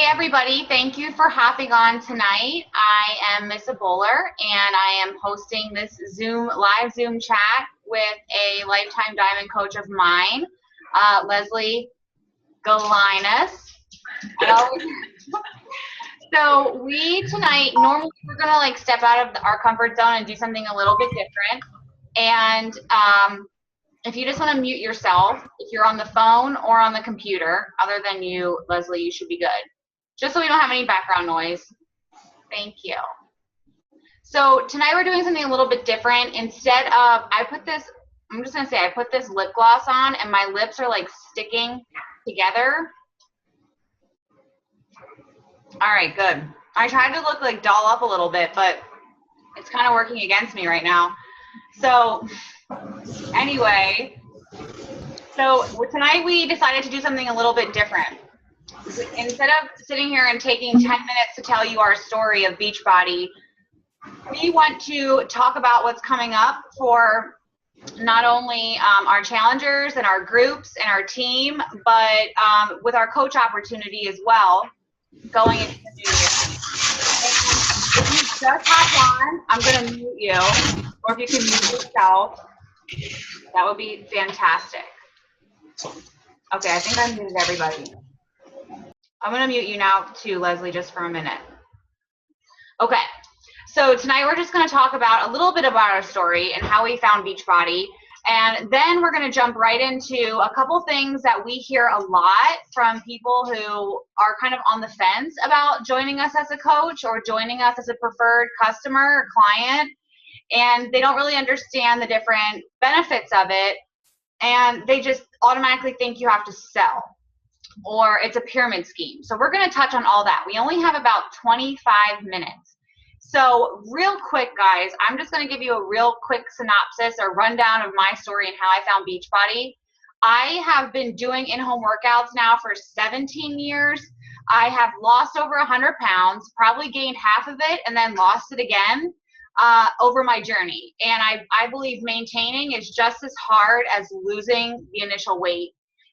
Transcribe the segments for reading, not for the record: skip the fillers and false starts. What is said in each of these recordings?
everybody, thank you for hopping on tonight. I am Miss Bowler and I am hosting this live Zoom chat with a lifetime diamond coach of mine, Leslie Galinas. So tonight, normally we're gonna step out of our comfort zone and do something a little bit different. And if you just want to mute yourself, if you're on the phone or on the computer, other than you, Leslie, you should be good. Just so we don't have any background noise. Thank you. So tonight we're doing something a little bit different. Instead of, I put this lip gloss on and my lips are like sticking together. All right, good. I tried to look like doll up a little bit, but it's kind of working against me right now. So anyway, tonight we decided to do something a little bit different. Instead of sitting here and taking 10 minutes to tell you our story of Beachbody, we want to talk about what's coming up for not only our challengers and our groups and our team, but with our coach opportunity as well going into the new year. And if you just hopped on, I'm going to mute you, or if you can mute yourself, that would be fantastic. Okay, I think I muted everybody. I'm going to mute you now too, Leslie, just for a minute. Okay, so tonight we're just going to talk about a little bit about our story and how we found Beachbody, and then we're going to jump right into a couple things that we hear a lot from people who are kind of on the fence about joining us as a coach or joining us as a preferred customer or client, and they don't really understand the different benefits of it, and they just automatically think you have to sell, or it's a pyramid scheme. So we're going to touch on all that. We only have about 25 minutes. So real quick, guys, I'm just going to give you a real quick synopsis or rundown of my story and how I found Beachbody. I have been doing in-home workouts now for 17 years. I have lost over 100 pounds, probably gained half of it and then lost it again over my journey. And I believe maintaining is just as hard as losing the initial weight.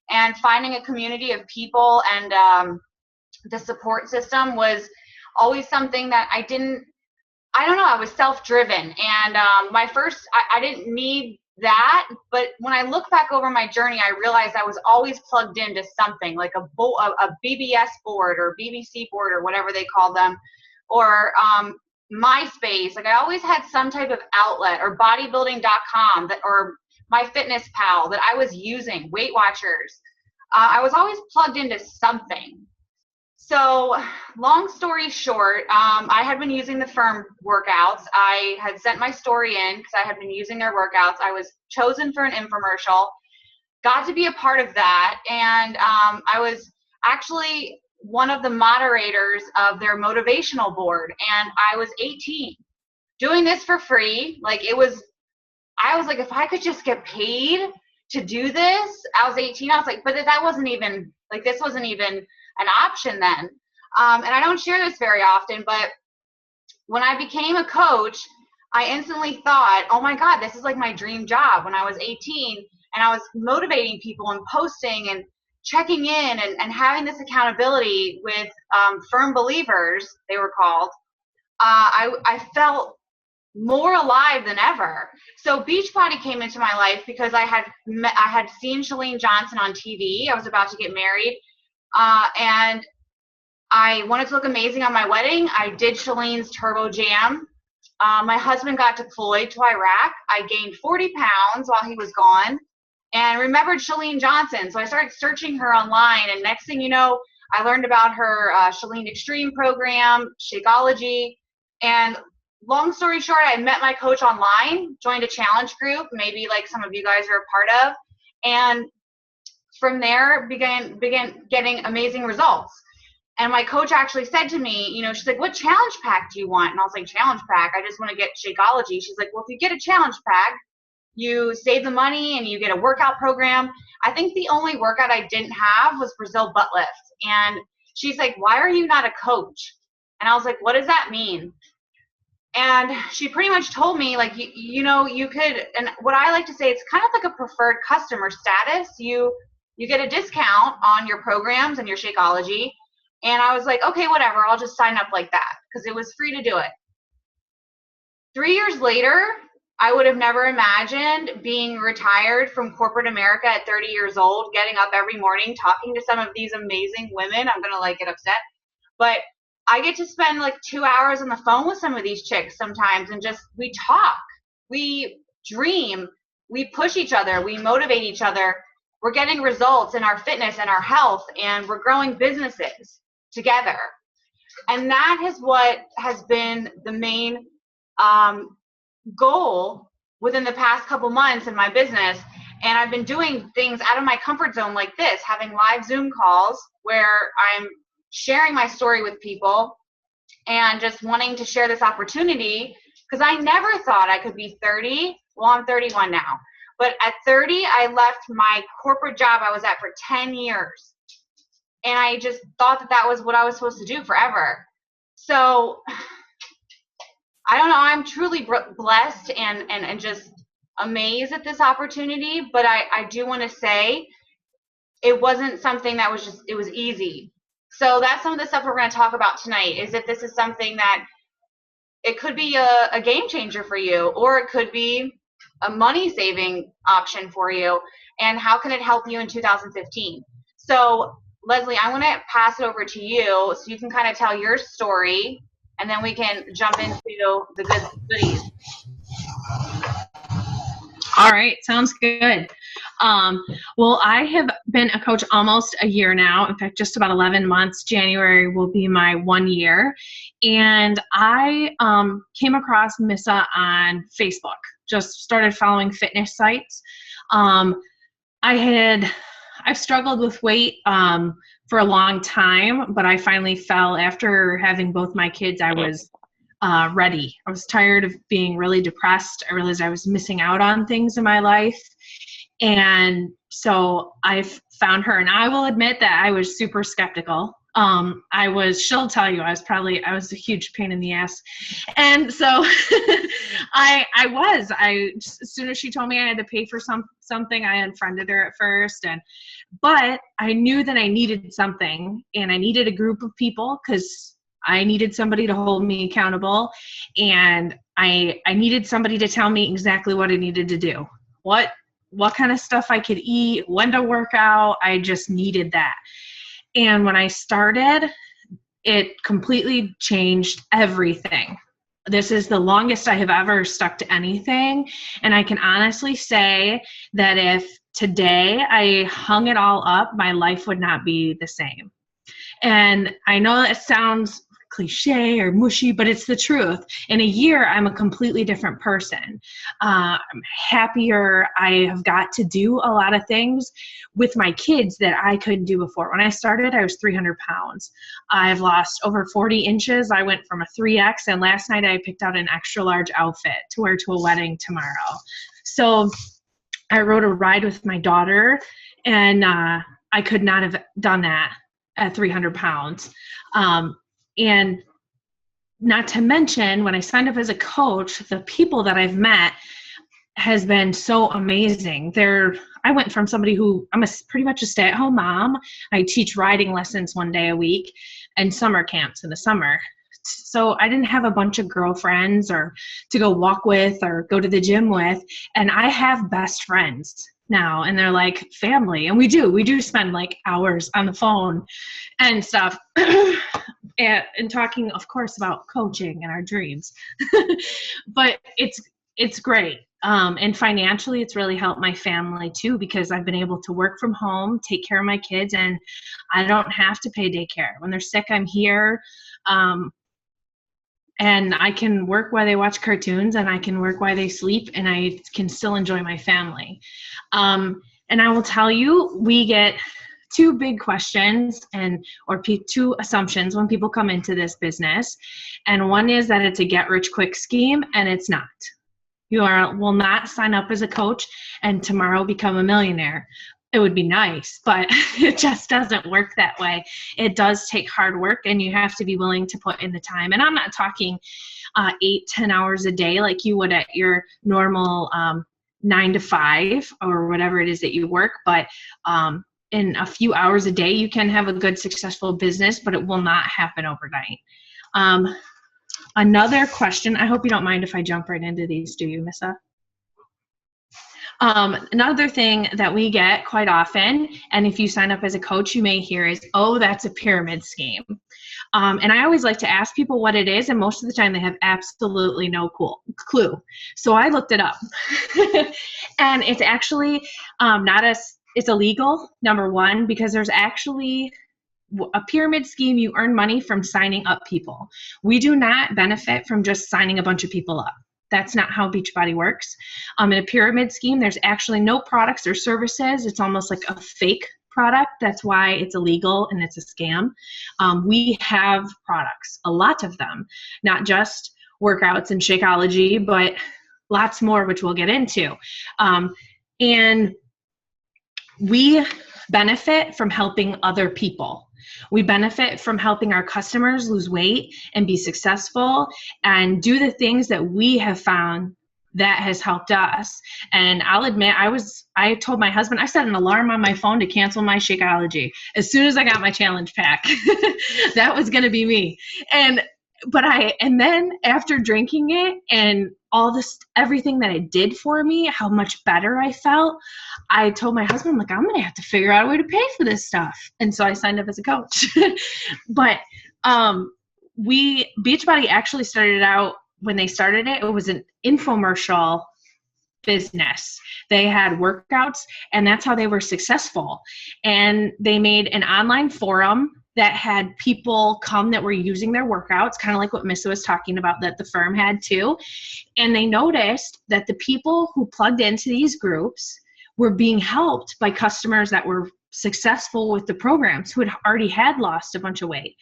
And finding a community of people and the support system was always something that I was self-driven. And I didn't need that, but when I look back over my journey, I realized I was always plugged into something like a BBS board or BBC board or whatever they call them, or MySpace. Like I always had some type of outlet, or bodybuilding.com or MyFitnessPal that I was using, Weight Watchers. I was always plugged into something. So long story short, I had been using the Firm workouts. I had sent my story in because I had been using their workouts. I was chosen for an infomercial, got to be a part of that, and I was actually one of the moderators of their motivational board, and I was 18, doing this for free. I was like, if I could just get paid to do this. I was 18. I was like, but that wasn't even, this wasn't even an option then. And I don't share this very often, but when I became a coach, I instantly thought, oh my God, this is like my dream job. When I was 18 and I was motivating people and posting and checking in and having this accountability with Firm Believers, they were called, I felt more alive than ever. So Beachbody came into my life because I had seen Chalene Johnson on TV. I was about to get married, and I wanted to look amazing on my wedding. I did Chalene's Turbo Jam. My husband got deployed to Iraq. I gained 40 pounds while he was gone, and remembered Chalene Johnson. So I started searching her online, and next thing you know, I learned about her Chalene Extreme program, Shakeology, and long story short, I met my coach online, joined a challenge group, maybe like some of you guys are a part of, and from there began getting amazing results. And my coach actually said to me, she's like, what challenge pack do you want? And I was like, challenge pack? I just want to get Shakeology. She's like, well, if you get a challenge pack, you save the money and you get a workout program. I think the only workout I didn't have was Brazil butt lift. And she's like, why are you not a coach? And I was like, what does that mean? And she pretty much told me, you could, and what I like to say, it's kind of like a preferred customer status. You get a discount on your programs and your Shakeology, And I was like, okay, whatever, I'll just sign up like that because it was free to do it. 3 years later, I would have never imagined being retired from corporate America at 30 years old, getting up every morning, talking to some of these amazing women. I'm going to like get upset, but I get to spend like 2 hours on the phone with some of these chicks sometimes, and just, we talk, we dream, we push each other, we motivate each other. We're getting results in our fitness and our health, and we're growing businesses together. And that is what has been the main goal within the past couple months in my business. And I've been doing things out of my comfort zone like this, having live Zoom calls where I'm sharing my story with people and just wanting to share this opportunity, because I never thought I could be 30. Well, I'm 31 now. But at 30, I left my corporate job I was at for 10 years. And I just thought that that was what I was supposed to do forever. So I don't know, I'm truly blessed and just amazed at this opportunity. But I do want to say it wasn't something that was just, it was easy. So that's some of the stuff we're going to talk about tonight, is if this is something that it could be a game changer for you, or it could be a money saving option for you, and how can it help you in 2015. So Leslie, I want to pass it over to you so you can kind of tell your story, and then we can jump into the goodies. All right, sounds good. Well, I have been a coach almost a year now. In fact, just about 11 months. January will be my 1 year. And I came across Missa on Facebook, just started following fitness sites. I've struggled with weight for a long time, but I finally fell after having both my kids. I was ready. I was tired of being really depressed. I realized I was missing out on things in my life. And so I found her, and I will admit that I was super skeptical. She'll tell you, I was a huge pain in the ass. And so as soon as she told me I had to pay for something, I unfriended her at first. But I knew that I needed something, and I needed a group of people, because I needed somebody to hold me accountable, and I needed somebody to tell me exactly what I needed to do, what kind of stuff I could eat, when to work out. I just needed that. And when I started, it completely changed everything. This is the longest I have ever stuck to anything. And I can honestly say that if today I hung it all up, my life would not be the same. And I know it sounds cliche or mushy, but it's the truth. In a year, I'm a completely different person. I'm happier. I have got to do a lot of things with my kids that I couldn't do before. When I started, I was 300 pounds. I've lost over 40 inches. I went from a 3X, and last night I picked out an extra large outfit to wear to a wedding tomorrow. So I rode a ride with my daughter, and I could not have done that at 300 pounds. And not to mention, when I signed up as a coach, the people that I've met has been so amazing. I went from somebody who, I'm pretty much a stay-at-home mom. I teach riding lessons 1 day a week and summer camps in the summer. So I didn't have a bunch of girlfriends or to go walk with or go to the gym with. And I have best friends now, and they're like family. And we do spend like hours on the phone and stuff. And talking, of course, about coaching and our dreams. But it's great. And financially, it's really helped my family too, because I've been able to work from home, take care of my kids, and I don't have to pay daycare. When they're sick, I'm here. And I can work while they watch cartoons, and I can work while they sleep, and I can still enjoy my family. And I will tell you, we get two big questions or two assumptions when people come into this business. And one is that it's a get-rich-quick scheme, and it's not. You will not sign up as a coach and tomorrow become a millionaire. It would be nice, but it just doesn't work that way. It does take hard work, and you have to be willing to put in the time. And I'm not talking 8-10 hours a day like you would at your normal 9 to 5 or whatever it is that you work, but in a few hours a day, you can have a good, successful business, but it will not happen overnight. Another question, I hope you don't mind if I jump right into these, do you, Missa? Another thing that we get quite often, and if you sign up as a coach, you may hear is, oh, that's a pyramid scheme. And I always like to ask people what it is, and most of the time they have absolutely no clue. So I looked it up. And it's actually it's illegal, number one, because there's actually a pyramid scheme. You earn money from signing up people. We do not benefit from just signing a bunch of people up. That's not how Beachbody works. In a pyramid scheme, there's actually no products or services. It's almost like a fake product. That's why it's illegal and it's a scam. We have products, a lot of them, not just workouts and Shakeology, but lots more, which we'll get into. And we benefit from helping other people. We benefit from helping our customers lose weight and be successful and do the things that we have found that has helped us. And I'll admit, I told my husband, I set an alarm on my phone to cancel my Shakeology as soon as I got my challenge pack. That was going to be me. And then after drinking it and everything that it did for me, how much better I felt, I told my husband, I'm going to have to figure out a way to pay for this stuff. And so I signed up as a coach. But Beachbody actually started out, when they started it, it was an infomercial business. They had workouts, and that's how they were successful. And they made an online forum that had people come that were using their workouts, kind of like what Missa was talking about that the firm had too. And they noticed that the people who plugged into these groups were being helped by customers that were successful with the programs, who had already had lost a bunch of weight.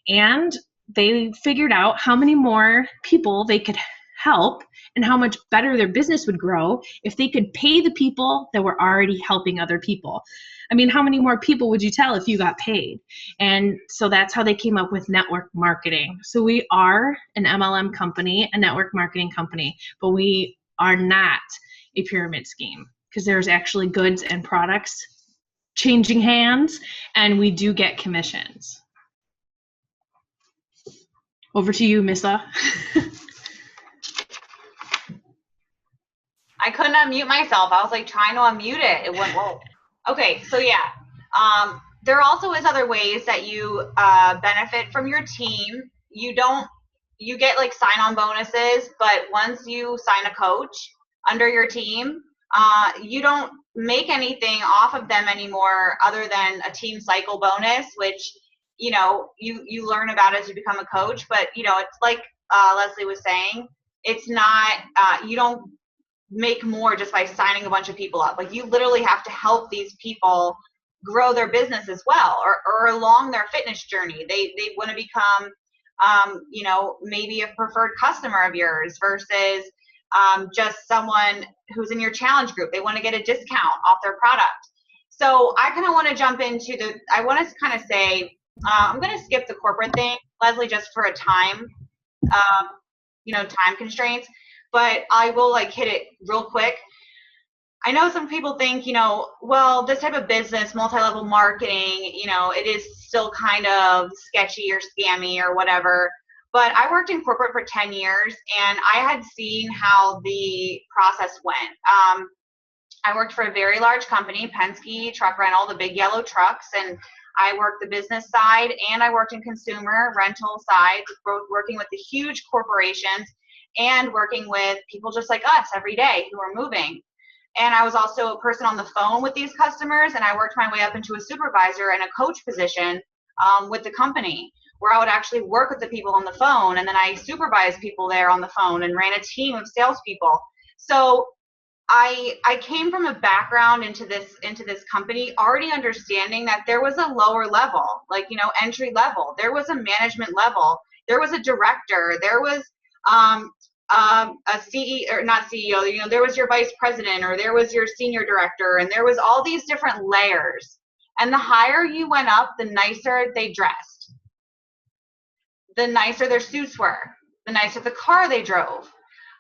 And they figured out how many more people they could help and how much better their business would grow if they could pay the people that were already helping other people. I mean, how many more people would you tell if you got paid? And so that's how they came up with network marketing. So we are an MLM company, a network marketing company, but we are not a pyramid scheme, because there's actually goods and products changing hands, and we do get commissions. Over to you, Missa. I couldn't unmute myself. I was like trying to unmute it. It went, whoa. Okay, so yeah. There also is other ways that you benefit from your team. You get like sign-on bonuses, but once you sign a coach under your team, you don't make anything off of them anymore other than a team cycle bonus, which you learn about as you become a coach. But it's like Leslie was saying, it's not you don't make more just by signing a bunch of people up. Like, you literally have to help these people grow their business as well, or along their fitness journey. They want to become maybe a preferred customer of yours versus just someone who's in your challenge group. They want to get a discount off their product. So I kind of want to jump into I want to kind of say, I'm going to skip the corporate thing, Leslie, just for a time constraints, but I will hit it real quick. I know some people think, well, this type of business, multi-level marketing, it is still kind of sketchy or scammy or whatever. But I worked in corporate for 10 years, and I had seen how the process went. I worked for a very large company, Penske Truck Rental, the big yellow trucks, and I worked the business side, and I worked in consumer rental side, both working with the huge corporations and working with people just like us every day who are moving. And I was also a person on the phone with these customers, and I worked my way up into a supervisor and a coach position with the company, where I would actually work with the people on the phone, and then I supervised people there on the phone and ran a team of salespeople. So I came from a background into this company already understanding that there was a lower level, entry level. There was a management level. There was a director. There was a CEO, or not CEO, there was your vice president, or there was your senior director, and there was all these different layers. And the higher you went up, the nicer they dressed, the nicer their suits were, the nicer the car they drove.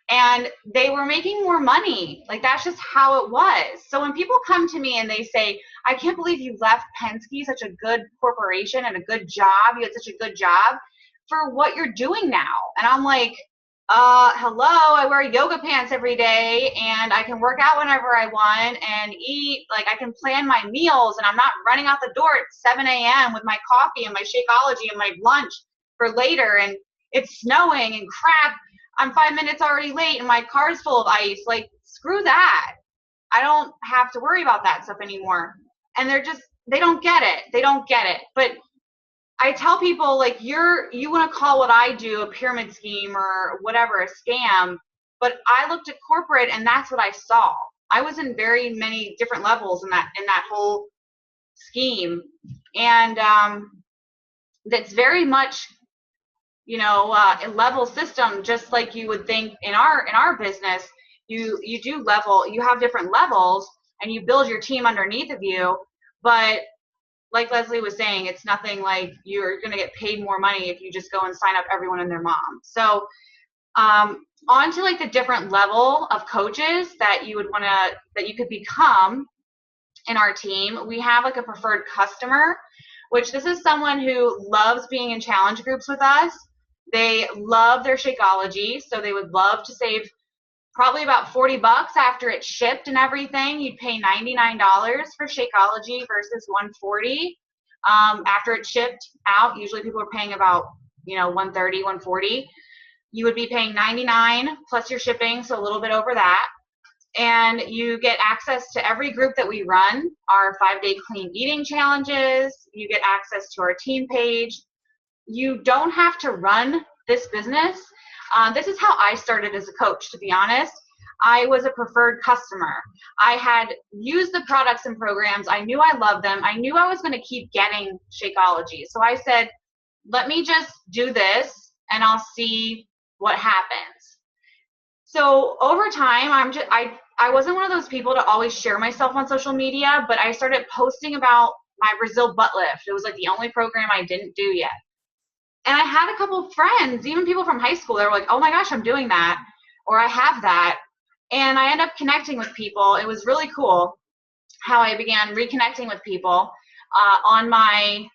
and they were making more money. Like, that's just how it was. So when people come to me and they say, I can't believe you left Penske, such a good corporation and a good job, you had such a good job, for what you're doing now. And I'm like, hello, I wear yoga pants every day and I can work out whenever I want and eat, like I can plan my meals, and I'm not running out the door at 7 a.m. with my coffee and my Shakeology and my lunch for later, and it's snowing and crap, I'm 5 minutes already late and my car's full of ice. Like, screw that. I don't have to worry about that stuff anymore. And they don't get it. They don't get it. But I tell people, like, you want to call what I do a pyramid scheme or whatever, a scam, but I looked at corporate and that's what I saw. I was in very many different levels in that whole scheme. And that's very much, a level system, just like you would think in our business. You have different levels and you build your team underneath of you, but like Leslie was saying, it's nothing like you're going to get paid more money if you just go and sign up everyone and their mom. So on to like the different level of coaches that you could become in our team. We have like a preferred customer, which this is someone who loves being in challenge groups with us. They love their Shakeology, so they would love to save probably about $40 after it's shipped and everything. You'd pay $99 for Shakeology versus $140 after it's shipped out. Usually people are paying about $130, $140. You would be paying $99 plus your shipping, so a little bit over that. And you get access to every group that we run, our 5-day clean eating challenges. You get access to our team page. You don't have to run this business. This is how I started as a coach, to be honest. I was a preferred customer. I had used the products and programs. I knew I loved them. I knew I was going to keep getting Shakeology. So I said, let me just do this and I'll see what happens. So over time, I wasn't one of those people to always share myself on social media, but I started posting about my Brazil butt lift. It was like the only program I didn't do yet. And I had a couple of friends, even people from high school, they were like, oh my gosh, I'm doing that, or I have that. And I ended up connecting with people. It was really cool how I began reconnecting with people on my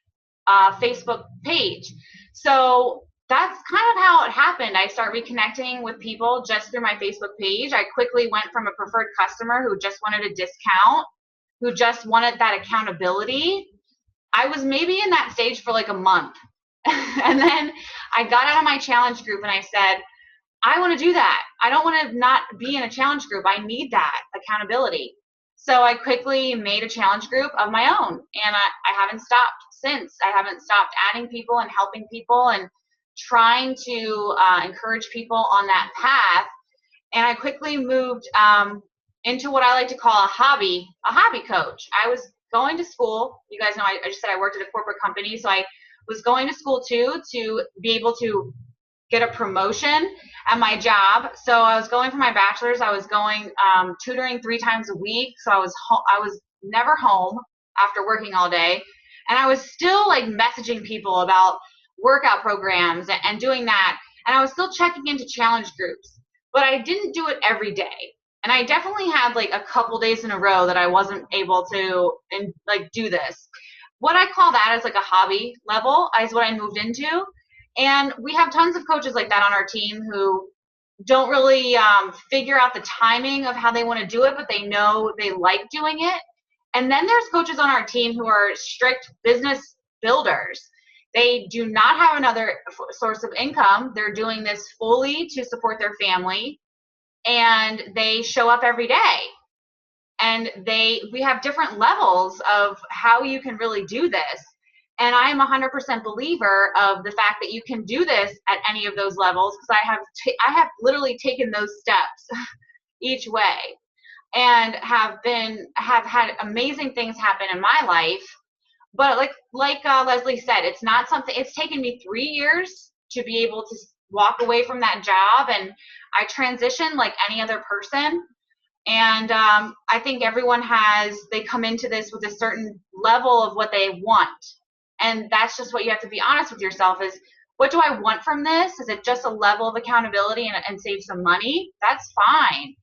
Facebook page. So that's kind of how it happened. I started reconnecting with people just through my Facebook page. I quickly went from a preferred customer who just wanted a discount, who just wanted that accountability. I was maybe in that stage for like a month. And then I got out of my challenge group and I said, I want to do that. I don't want to not be in a challenge group. I need that accountability. So I quickly made a challenge group of my own, and I haven't stopped since. I haven't stopped adding people and helping people and trying to encourage people on that path. And I quickly moved into what I like to call a hobby coach. I was going to school. You guys know I just said I worked at a corporate company, so I was going to school too to be able to get a promotion at my job. So I was going for my bachelor's. I was going tutoring 3 times a week. So I was never home after working all day. And I was still like messaging people about workout programs and doing that. And I was still checking into challenge groups, but I didn't do it every day. And I definitely had like a couple days in a row that I wasn't able to do this. What I call that is like a hobby level is what I moved into. And we have tons of coaches like that on our team who don't really figure out the timing of how they want to do it, but they know they like doing it. And then there's coaches on our team who are strict business builders. They do not have another source of income. They're doing this fully to support their family, and they show up every day. And we have different levels of how you can really do this. And I am 100% believer of the fact that you can do this at any of those levels, because I have literally taken those steps each way and have had amazing things happen in my life. But like Leslie said, it's not something. It's taken me 3 years to be able to walk away from that job, and I transitioned like any other person. And I think everyone they come into this with a certain level of what they want. And that's just what you have to be honest with yourself is, what do I want from this? Is it just a level of accountability and save some money? That's fine.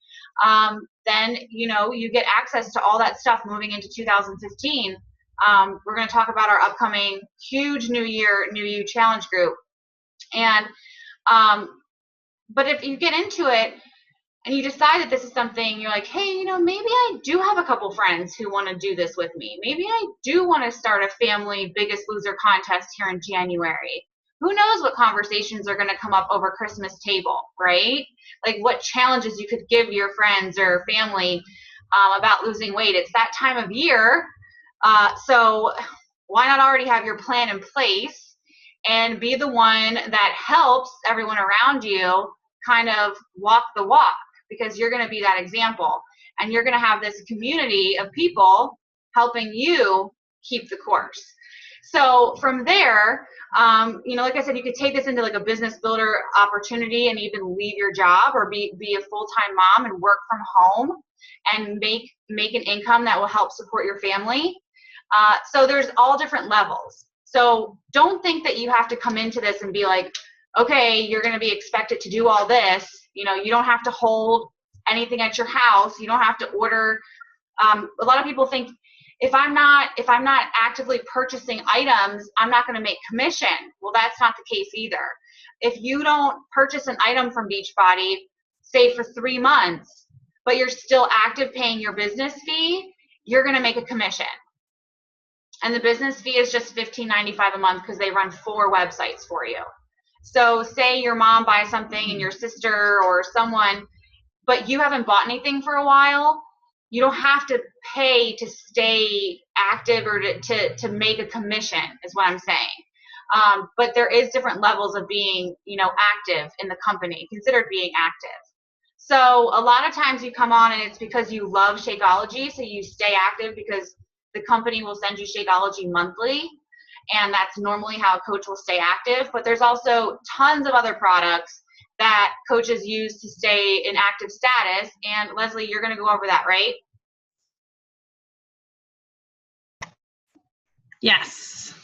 Then, you know, you get access to all that stuff moving into 2015. We're going to talk about our upcoming huge New Year, New You challenge group. And, but if you get into it and you decide that this is something, you're like, hey, you know, maybe I do have a couple friends who want to do this with me. Maybe I do want to start a family Biggest Loser contest here in January. Who knows what conversations are going to come up over Christmas table, right? Like what challenges you could give your friends or family about losing weight. It's that time of year. So why not already have your plan in place and be the one that helps everyone around you kind of walk the walk, because you're going to be that example. And you're going to have this community of people helping you keep the course. So from there, you know, like I said, you could take this into like a business builder opportunity and even leave your job or be a full-time mom and work from home and make an income that will help support your family. So there's all different levels. So don't think that you have to come into this and be like, okay, you're going to be expected to do all this. You know, you don't have to hold anything at your house. You don't have to order. A lot of people think, if I'm not actively purchasing items, I'm not going to make commission. Well, that's not the case either. If you don't purchase an item from Beachbody, say for 3 months, but you're still active paying your business fee, you're going to make a commission. And the business fee is just $15.95 a month because they run 4 websites for you. So say your mom buys something and your sister or someone, but you haven't bought anything for a while, you don't have to pay to stay active or to make a commission is what I'm saying. But there is different levels of being, you know, active in the company, considered being active. So a lot of times you come on and it's because you love Shakeology, so you stay active because the company will send you Shakeology monthly, and that's normally how a coach will stay active. But there's also tons of other products that coaches use to stay in active status. And Leslie, you're going to go over that, right? Yes.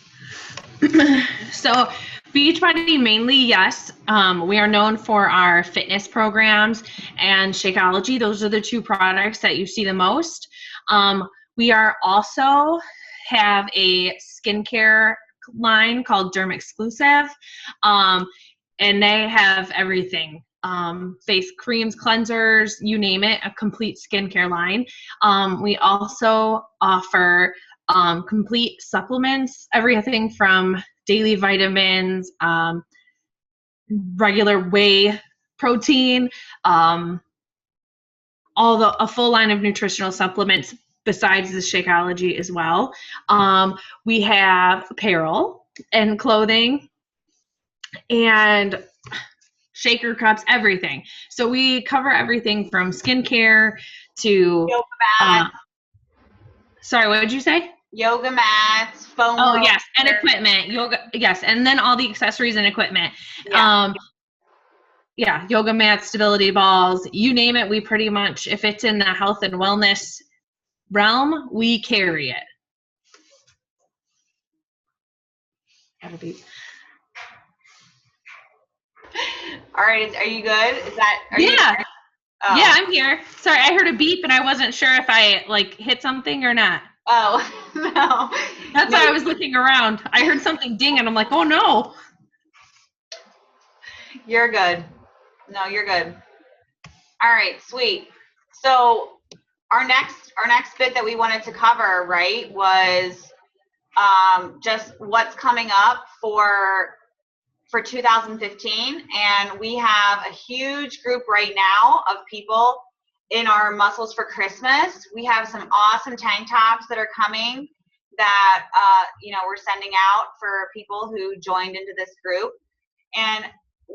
So Beachbody mainly, yes. We are known for our fitness programs and Shakeology. Those are the 2 products that you see the most. We are also have a skincare line called Derm Exclusive. And they have everything, face creams, cleansers, you name it, a complete skincare line. We also offer complete supplements, everything from daily vitamins, regular whey protein, a full line of nutritional supplements besides the Shakeology as well. We have apparel and clothing and shaker cups, everything. So we cover everything from skincare to yoga mats. Sorry, what did you say? Yoga mats, foam. Oh, yes, and equipment. Yoga, yes, and then all the accessories and equipment. Yeah. Yeah, yoga mats, stability balls, you name it. We pretty much, if it's in the health and wellness realm, we carry it. Gotta be. All right, are you good? Is that? Yeah. Yeah, I'm here. Sorry, I heard a beep and I wasn't sure if I like hit something or not. Oh, no. That's why I was looking around. I heard something ding and I'm like, oh no. You're good. No, you're good. All right, sweet. So our next bit that we wanted to cover, right, was just what's coming up for 2015. And we have a huge group right now of people in our Muscles for Christmas. We have some awesome tank tops that are coming that, you know, we're sending out for people who joined into this group. And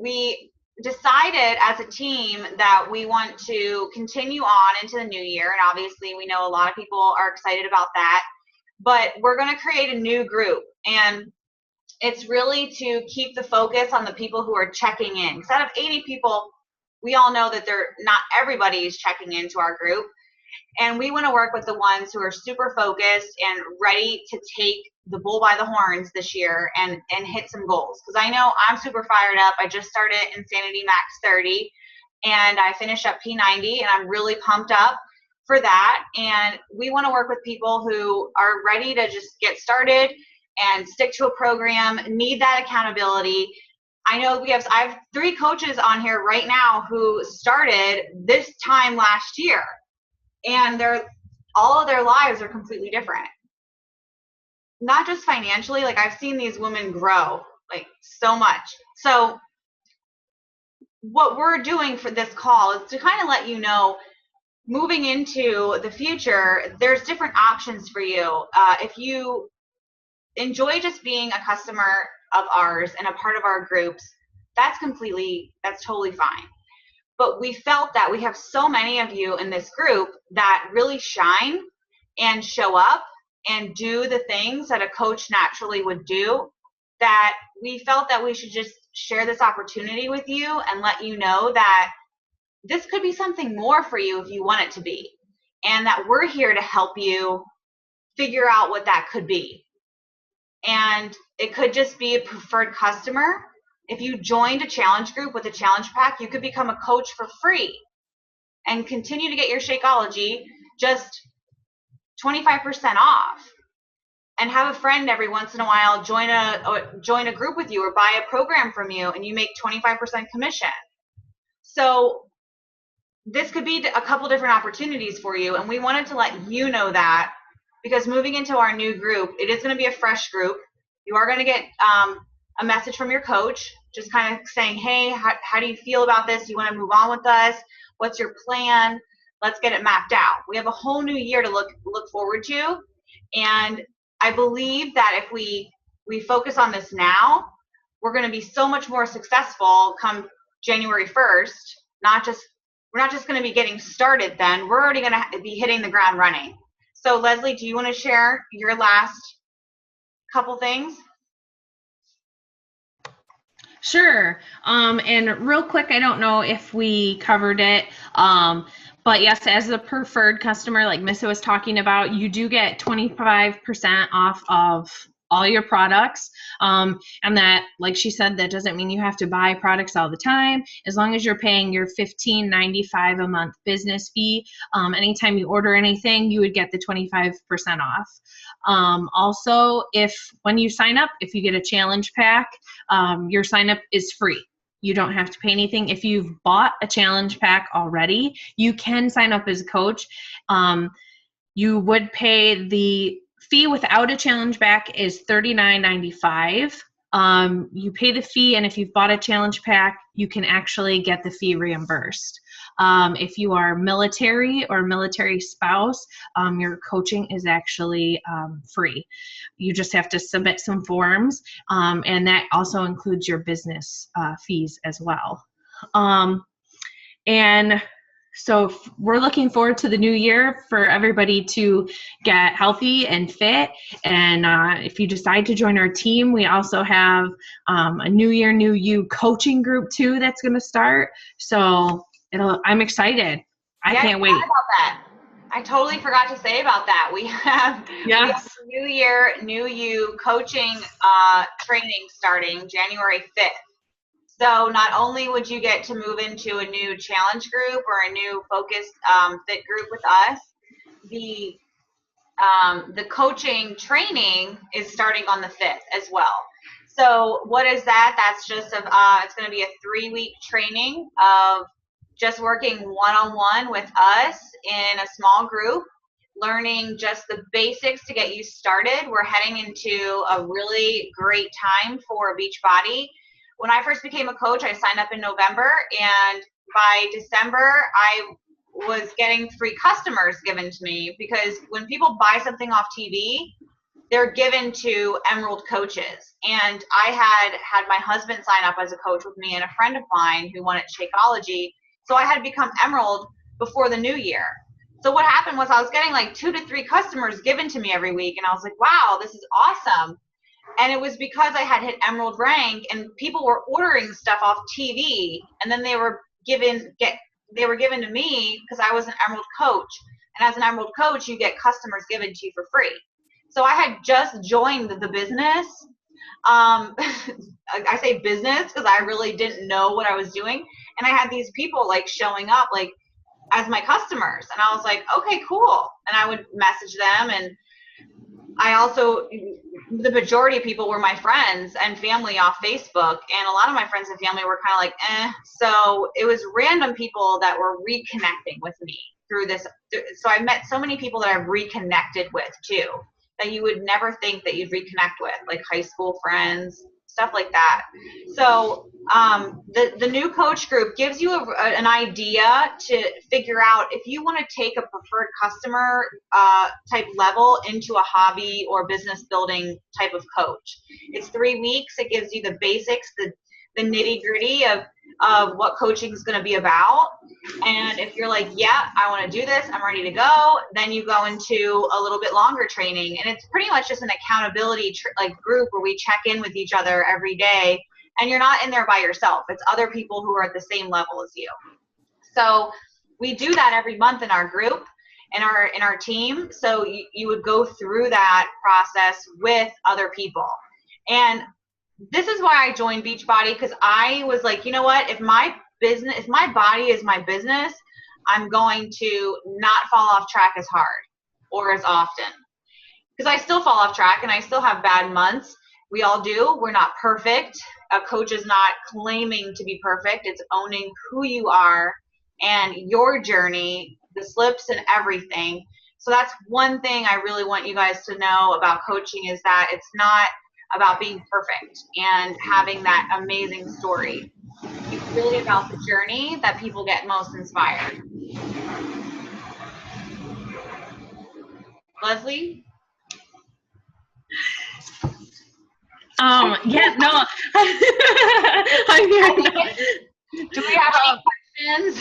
we decided as a team that we want to continue on into the new year. And obviously we know a lot of people are excited about that, but we're going to create a new group. And it's really to keep the focus on the people who are checking in. Instead of 80 people, we all know that not everybody is checking into our group. And we want to work with the ones who are super focused and ready to take the bull by the horns this year and hit some goals. Because I know I'm super fired up. I just started Insanity Max 30 and I finished up P90 and I'm really pumped up for that. And we want to work with people who are ready to just get started and stick to a program, need that accountability. I know I have 3 coaches on here right now who started this time last year, and all of their lives are completely different. Not just financially, like I've seen these women grow like so much. So what we're doing for this call is to kind of let you know, moving into the future, there's different options for you. If you enjoy just being a customer of ours and a part of our groups, that's totally fine. But we felt that we have so many of you in this group that really shine and show up and do the things that a coach naturally would do, that we felt that we should just share this opportunity with you and let you know that this could be something more for you if you want it to be, and that we're here to help you figure out what that could be. And it could just be a preferred customer. If you joined a challenge group with a challenge pack, you could become a coach for free and continue to get your Shakeology just 25% off, and have a friend every once in a while join a group with you or buy a program from you, and you make 25% commission. So this could be a couple different opportunities for you, and we wanted to let you know that, because moving into our new group, it is going to be a fresh group. You are going to get a message from your coach just kind of saying, hey, how do you feel about this? Do you want to move on with us? What's your plan? Let's get it mapped out. We have a whole new year to look forward to, and I believe that if we focus on this now, we're going to be so much more successful come January 1st. We're not just going to be getting started then. We're already going to be hitting the ground running. So Leslie, do you want to share your last couple things? Sure. And real quick, I don't know if we covered it, but yes, as a preferred customer, like Missa was talking about, you do get 25% off of all your products. And that, like she said, that doesn't mean you have to buy products all the time. As long as you're paying your $15.95 a month business fee, anytime you order anything, you would get the 25% off. Also, when you sign up, if you get a challenge pack, your sign up is free. You don't have to pay anything. If you've bought a challenge pack already, you can sign up as a coach. You would pay the fee without a challenge pack is $39.95. You pay the fee, and if you've bought a challenge pack, you can actually get the fee reimbursed. If you are military or military spouse, your coaching is actually free. You just have to submit some forms, and that also includes your business fees as well. And so we're looking forward to the new year for everybody to get healthy and fit. And if you decide to join our team, we also have a New Year, New You coaching group too that's going to start. So I'm excited. I can't wait. About that. I totally forgot to say about that. We have New Year, New You coaching training starting January 5th. So not only would you get to move into a new challenge group or a new focused fit group with us, the coaching training is starting on the 5th as well. So what is that? That's just it's going to be a 3-week training of just working one-on-one with us in a small group, learning just the basics to get you started. We're heading into a really great time for Beachbody. When I first became a coach, I signed up in November, and by December, I was getting free customers given to me, because when people buy something off TV, they're given to Emerald coaches. And I had my husband sign up as a coach with me and a friend of mine who wanted Shakeology. So I had become Emerald before the new year. So what happened was I was getting like 2 to 3 customers given to me every week, and I was like, wow, this is awesome. And it was because I had hit Emerald rank, and people were ordering stuff off TV, and then they were given to me because I was an Emerald coach. And as an Emerald coach, you get customers given to you for free. So I had just joined the business. I say business because I really didn't know what I was doing. And I had these people like showing up like as my customers. And I was like, okay, cool. And I would message them. And I also, the majority of people were my friends and family off Facebook. And a lot of my friends and family were kind of like, eh. So it was random people that were reconnecting with me through this. So I met so many people that I've reconnected with too, that you would never think that you'd reconnect with, like high school friends, stuff like that. So the new coach group gives you an idea to figure out if you want to take a preferred customer type level into a hobby or business building type of coach. It's 3 weeks. It gives you the basics, the nitty gritty of what coaching is going to be about. And if you're like, yeah, I want to do this, I'm ready to go, then you go into a little bit longer training. And it's pretty much just an accountability like group where we check in with each other every day. And you're not in there by yourself. It's other people who are at the same level as you. So we do that every month in our group, in our team. So you would go through that process with other people. And this is why I joined Beachbody, because I was like, you know what, if my body is my business, I'm going to not fall off track as hard or as often, because I still fall off track and I still have bad months. We all do. We're not perfect. A coach is not claiming to be perfect. It's owning who you are and your journey, the slips and everything. So that's one thing I really want you guys to know about coaching, is that it's not about being perfect and having that amazing story. It's really about the journey that people get most inspired. Leslie? Yeah, no. I'm here. Do we have any questions?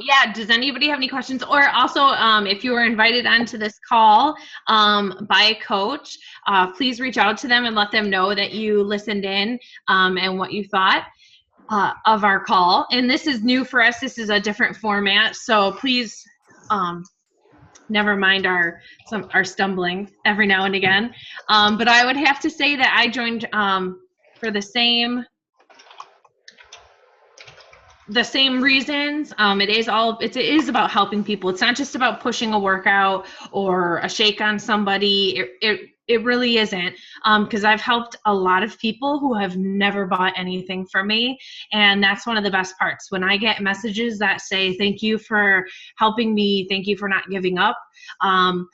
Yeah, does anybody have any questions? Or also, if you were invited onto this call by a coach, please reach out to them and let them know that you listened in and what you thought of our call. And this is new for us. This is a different format. So please never mind our stumbling every now and again. But I would have to say that I joined for the same reasons. It is about helping people. It's not just about pushing a workout or a shake on somebody. It really isn't, because I've helped a lot of people who have never bought anything from me, and that's one of the best parts. When I get messages that say, thank you for helping me, thank you for not giving up on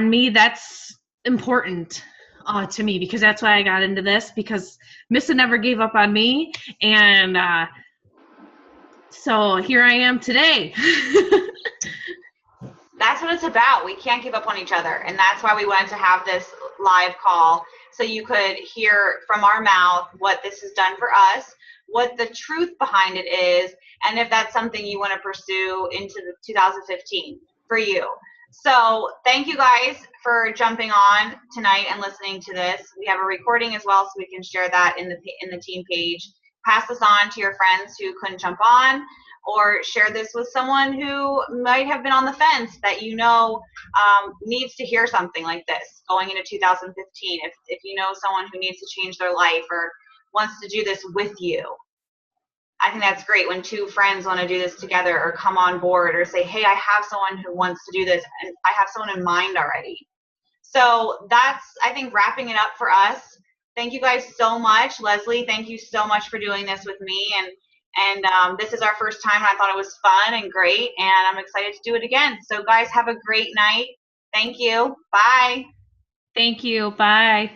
me, that's important to me, because that's why I got into this, because Missa never gave up on me, and so here I am today. That's what it's about. We can't give up on each other. And that's why we wanted to have this live call, so you could hear from our mouth what this has done for us, what the truth behind it is, and if that's something you want to pursue into 2015 for you. So thank you guys for jumping on tonight and listening to this. We have a recording as well, so we can share that in the team page. Pass this on to your friends who couldn't jump on, or share this with someone who might have been on the fence that you know needs to hear something like this going into 2015. If you know someone who needs to change their life or wants to do this with you, I think that's great when two friends want to do this together or come on board or say, hey, I have someone who wants to do this and I have someone in mind already. So that's, I think, wrapping it up for us. Thank you guys so much. Leslie, thank you so much for doing this with me. And this is our first time, and I thought it was fun and great, and I'm excited to do it again. So guys, have a great night. Thank you. Bye. Thank you. Bye.